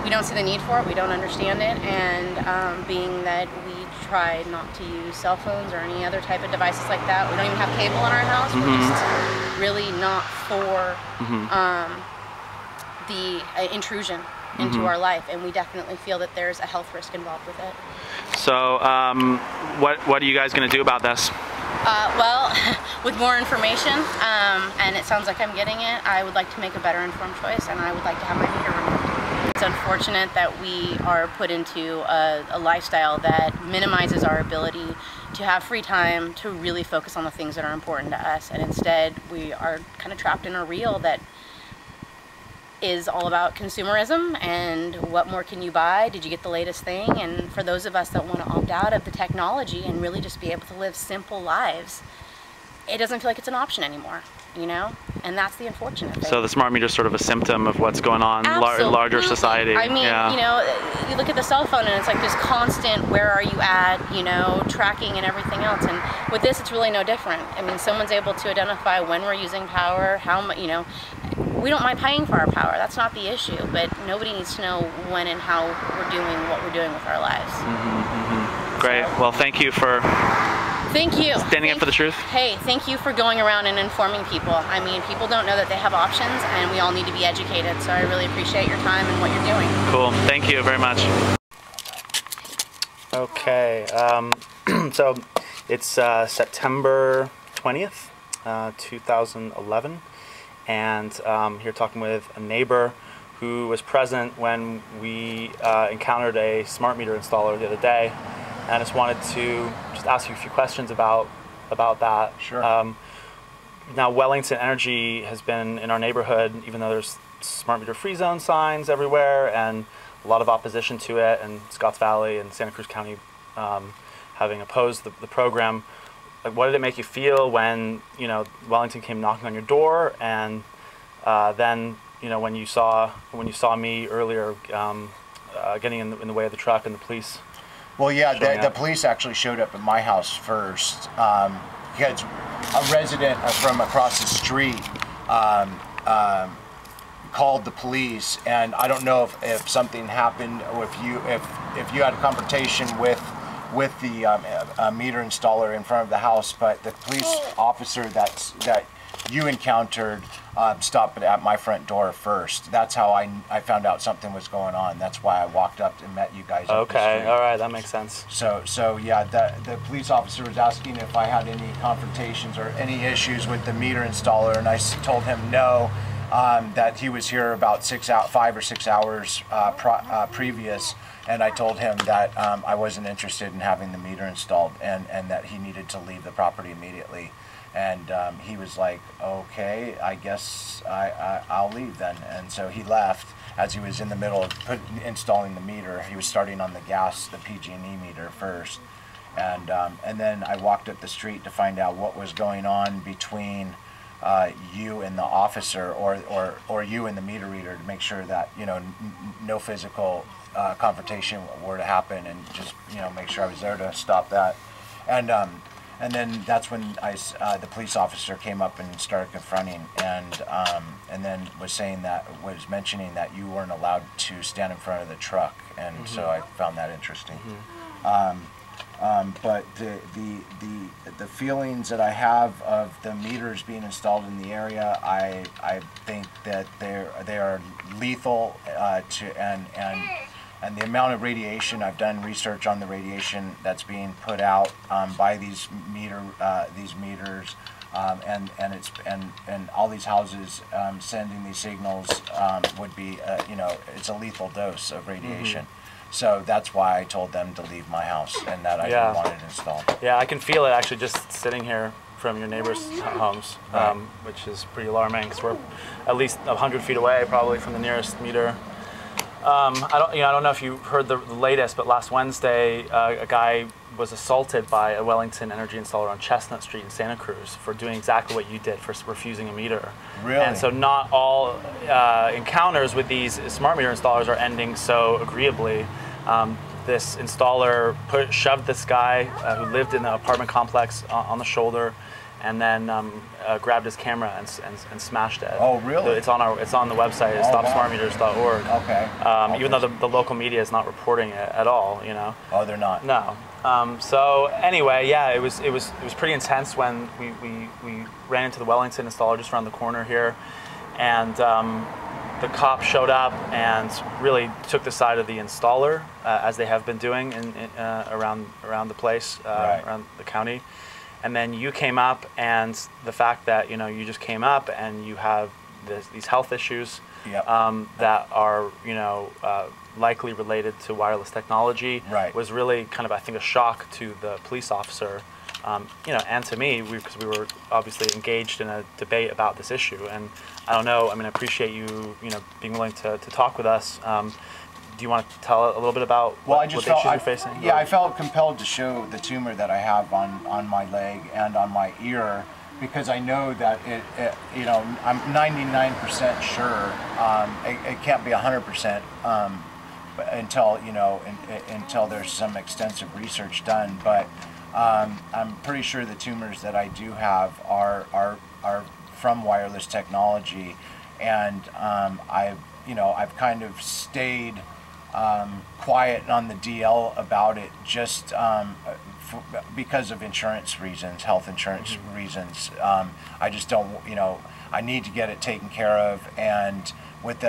we don't see the need for it, we don't understand it, and being that we try not to use cell phones or any other type of devices like that, we don't even have cable in our house, we're just really not for the intrusion into our life, and we definitely feel that there's a health risk involved with it. So what are you guys going to do about this? Well, with more information, and it sounds like I'm getting it, I would like to make a better informed choice, and I would like to have my meter removed. It's unfortunate that we are put into a lifestyle that minimizes our ability to have free time to really focus on the things that are important to us, and instead we are kind of trapped in a reel that is all about consumerism and what more can you buy, did you get the latest thing, and for those of us that want to opt out of the technology and really just be able to live simple lives, it doesn't feel like it's an option anymore, you know, and that's the unfortunate thing. So the smart meter is sort of a symptom of what's going on in larger society. I mean, you know, you look at the cell phone and it's like this constant, where are you at, you know, tracking and everything else, and with this it's really no different. I mean, someone's able to identify when we're using power, how much, you know. We don't mind paying for our power, that's not the issue, but nobody needs to know when and how we're doing what we're doing with our lives. Great, well thank you for standing up for the truth. Hey, thank you for going around and informing people. I mean, people don't know that they have options, and we all need to be educated, so I really appreciate your time and what you're doing. Cool, thank you very much. Okay, so it's September 20th, 2011. And here talking with a neighbor who was present when we encountered a smart meter installer the other day, and I just wanted to just ask you a few questions about that. Sure. Now, Wellington Energy has been in our neighborhood, even though there's smart meter free zone signs everywhere and a lot of opposition to it, and Scotts Valley and Santa Cruz County having opposed the program. Like, what did it make you feel when, you know, Wellington came knocking on your door, and then, you know, when you saw me earlier getting in the way of the truck and the police? Well, yeah, the police actually showed up at my house first because a resident from across the street called the police, and I don't know if something happened, or if you had a confrontation with the meter installer in front of the house, but the police officer that you encountered stopped at my front door first. That's how I found out something was going on. That's why I walked up and met you guys. Okay, all right, that makes sense. So yeah, the police officer was asking if I had any confrontations or any issues with the meter installer, and I told him no. That he was here about 5 or 6 hours previous, and I told him that I wasn't interested in having the meter installed, and that he needed to leave the property immediately. And he was like, okay, I guess I'll leave then. And so he left as he was in the middle of installing the meter. He was starting on the gas, the PG&E meter first, and then I walked up the street to find out what was going on between you and the officer, or you and the meter reader, to make sure that, you know, no physical confrontation were to happen, and just, you know, make sure I was there to stop that. And then that's when the police officer came up and started confronting, and then was mentioning that you weren't allowed to stand in front of the truck, and so I found that interesting. But the feelings that I have of the meters being installed in the area, I think that they are lethal and the amount of radiation, I've done research on the radiation that's being put out by these meters, and all these houses sending these signals would be, you know, it's a lethal dose of radiation. So that's why I told them to leave my house, and that I didn't want it installed. Yeah, I can feel it actually just sitting here from your neighbors' homes, which is pretty alarming, because we're at least 100 feet away probably from the nearest meter. I don't know if you heard the latest, but last Wednesday a guy was assaulted by a Wellington Energy installer on Chestnut Street in Santa Cruz for doing exactly what you did, for refusing a meter. Really? And so not all encounters with these smart meter installers are ending so agreeably. This installer shoved this guy who lived in the apartment complex on the shoulder, and then grabbed his camera and smashed it. Oh, really? It's on the website, it's stopsmartmeters.org. Okay. Even though the local media is not reporting it at all, you know. Oh, they're not. No. So anyway, yeah, it was pretty intense when we ran into the Wellington installer just around the corner here, and the cops showed up and really took the side of the installer, as they have been doing around the place, Right. around the county. And then you came up, and the fact that you just came up and you have these health issues, Yep. that are likely related to wireless technology, Right. was really kind of, I think, a shock to the police officer, and to me, because we were obviously engaged in a debate about this issue. And I don't know, I mean, I appreciate you being willing to talk with us. Do you want to tell a little bit about Well, what the issues you're facing? Yeah, I felt compelled to show the tumor that I have on my leg and on my ear, because I know that I'm 99% sure. It can't be 100%, until there's some extensive research done. But I'm pretty sure the tumors that I do have are from wireless technology, and I've kind of stayed quiet on the DL about it, just because of insurance reasons, health insurance reasons. I just don't, I need to get it taken care of, and with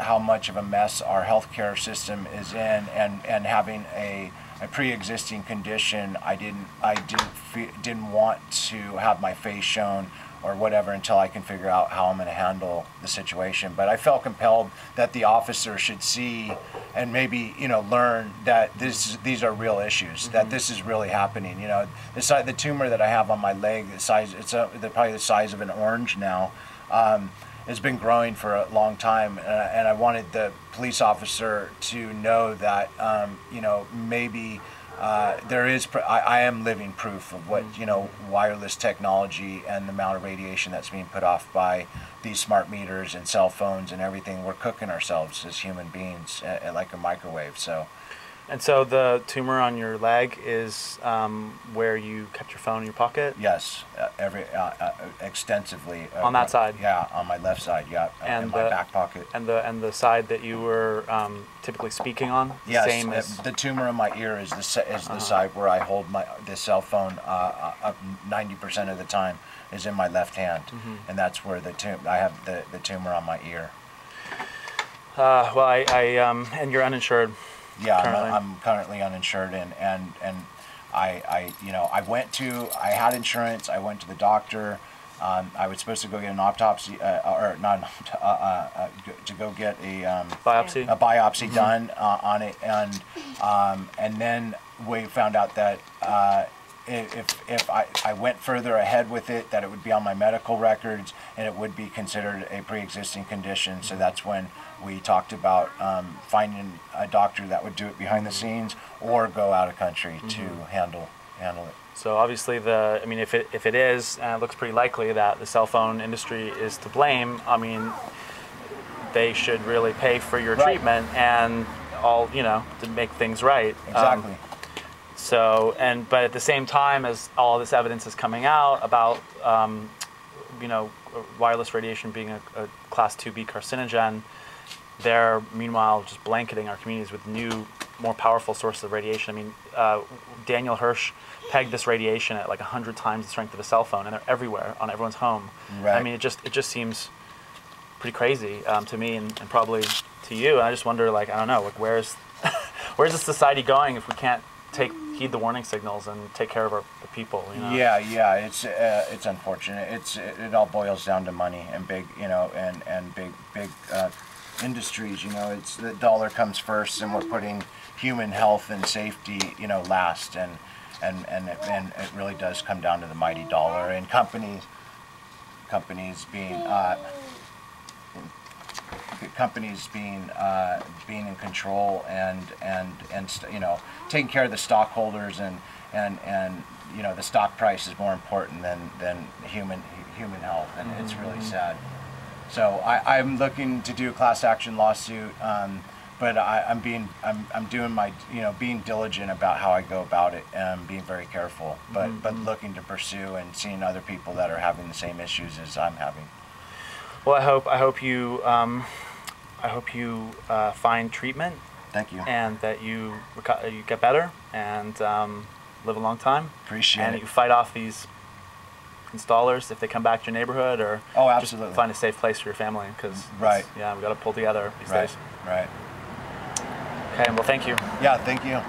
how much of a mess our healthcare system is in, and having a pre-existing condition, I didn't want to have my face shown or whatever until I can figure out how I'm going to handle the situation. But I felt compelled that the officer should see and maybe learn that these are real issues, that this is really happening. The tumor that I have on my leg, probably the size of an orange now, has been growing for a long time, and I wanted the police officer to know that maybe I am living proof of what wireless technology and the amount of radiation that's being put off by these smart meters and cell phones and everything. We're cooking ourselves as human beings like a microwave. And so the tumor on your leg is where you kept your phone in your pocket? Yes, extensively. On that side? Yeah, on my left side. Yeah, and in my back pocket. And the side that you were typically speaking on? Yes, same as the tumor in my ear is the side where I hold the cell phone. 90% of the time is in my left hand, and that's where I have the tumor on my ear. Well, and you're uninsured. Yeah, currently. I'm currently uninsured, and I had insurance. I went to the doctor. I was supposed to go get an autopsy, to go get a biopsy done on it, and then we found out that if I went further ahead with it, that it would be on my medical records and it would be considered a pre-existing condition. So that's when we talked about finding a doctor that would do it behind the scenes or go out of country to handle it. So obviously, if it is, and it looks pretty likely that the cell phone industry is to blame, I mean, they should really pay for your treatment and all, to make things right. Exactly. But at the same time as all this evidence is coming out about, wireless radiation being a class 2B carcinogen, they're meanwhile just blanketing our communities with new, more powerful sources of radiation. I mean, Daniel Hirsch pegged this radiation at like 100 times the strength of a cell phone, and they're everywhere on everyone's home. Right. I mean, it just seems pretty crazy to me, and probably to you. And I just wonder, I don't know, where's this society going if we can't heed the warning signals and take care of the people? Yeah, it's unfortunate. It all boils down to money and big, and big industries. It's the dollar comes first, and we're putting human health and safety, last, and it really does come down to the mighty dollar, and companies being in control and taking care of the stockholders, and the stock price is more important than human health, and it's really sad. So I'm looking to do a class action lawsuit, but but I'm doing my, being diligent about how I go about it and being very careful, but looking to pursue and seeing other people that are having the same issues as I'm having. Well, I hope you find treatment. Thank you. And that you get better and live a long time. Appreciate it. And you fight off these installers if they come back to your neighborhood, or absolutely. just find a safe place for your family, because right. Yeah, we got to pull together these days. Right. Okay, well, thank you. Yeah, thank you.